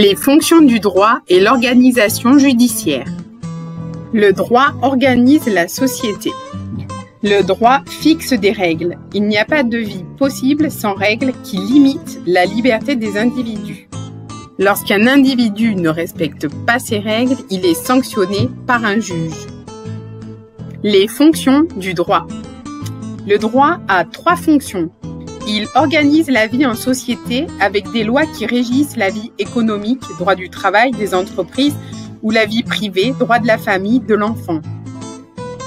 Les fonctions du droit et l'organisation judiciaire. Le droit organise la société. Le droit fixe des règles. Il n'y a pas de vie possible sans règles qui limitent la liberté des individus. Lorsqu'un individu ne respecte pas ces règles, il est sanctionné par un juge. Les fonctions du droit. Le droit a 3 fonctions. Il organise la vie en société avec des lois qui régissent la vie économique, droit du travail, des entreprises ou la vie privée, droit de la famille, de l'enfant.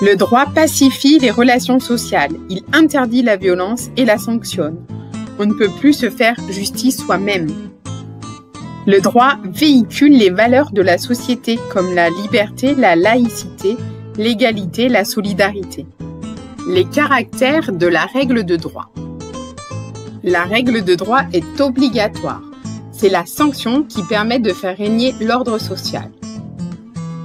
Le droit pacifie les relations sociales. Il interdit la violence et la sanctionne. On ne peut plus se faire justice soi-même. Le droit véhicule les valeurs de la société comme la liberté, la laïcité, l'égalité, la solidarité. Les caractères de la règle de droit. La règle de droit est obligatoire. C'est la sanction qui permet de faire régner l'ordre social.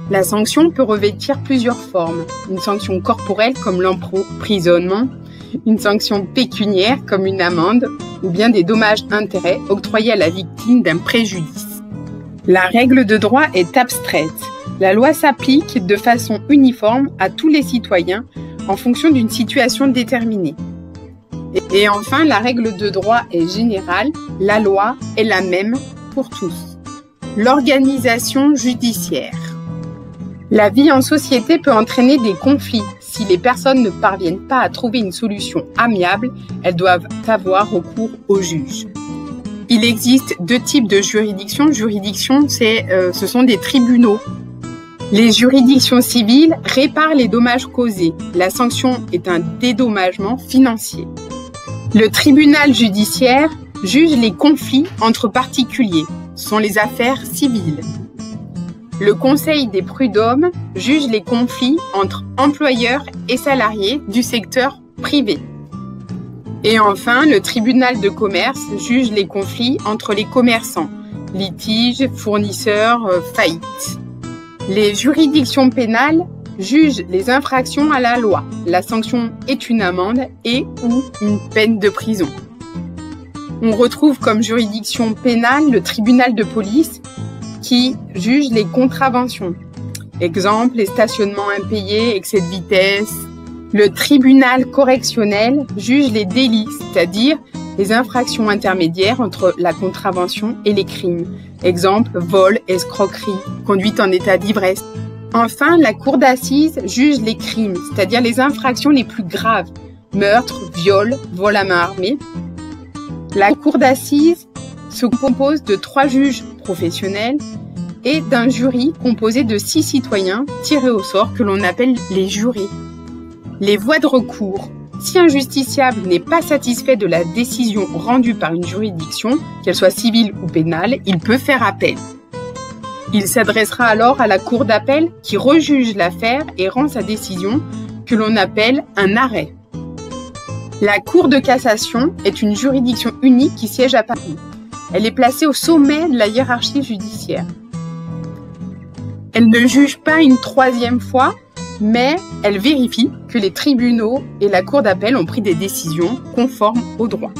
La sanction peut revêtir plusieurs formes. Une sanction corporelle comme l'emprisonnement, une sanction pécuniaire comme une amende ou bien des dommages-intérêts octroyés à la victime d'un préjudice. La règle de droit est abstraite. La loi s'applique de façon uniforme à tous les citoyens en fonction d'une situation déterminée. Et enfin, la règle de droit est générale, la loi est la même pour tous. L'organisation judiciaire. La vie en société peut entraîner des conflits. Si les personnes ne parviennent pas à trouver une solution amiable, elles doivent avoir recours au juge. Il existe 2 types de juridictions. Ce sont des tribunaux. Les juridictions civiles réparent les dommages causés. La sanction est un dédommagement financier. Le tribunal judiciaire juge les conflits entre particuliers. Ce sont les affaires civiles. Le conseil des prud'hommes juge les conflits entre employeurs et salariés du secteur privé. Et enfin, le tribunal de commerce juge les conflits entre les commerçants, litiges, fournisseurs, faillites. Les juridictions pénales jugent les infractions à la loi. La sanction est une amende et/ou une peine de prison. On retrouve comme juridiction pénale le tribunal de police qui juge les contraventions. Exemple, les stationnements impayés, excès de vitesse. Le tribunal correctionnel juge les délits, c'est-à-dire les infractions intermédiaires entre la contravention et les crimes. Exemple, vol, escroquerie, conduite en état d'ivresse. Enfin, la cour d'assises juge les crimes, c'est-à-dire les infractions les plus graves, meurtre, viol, vol à main armée. La cour d'assises se compose de 3 juges professionnels et d'un jury composé de 6 citoyens tirés au sort que l'on appelle les jurés. Les voies de recours. Si un justiciable n'est pas satisfait de la décision rendue par une juridiction, qu'elle soit civile ou pénale, il peut faire appel. Il s'adressera alors à la cour d'appel qui rejuge l'affaire et rend sa décision que l'on appelle un arrêt. La Cour de cassation est une juridiction unique qui siège à Paris. Elle est placée au sommet de la hiérarchie judiciaire. Elle ne juge pas une 3e fois, mais elle vérifie que les tribunaux et la cour d'appel ont pris des décisions conformes au droit.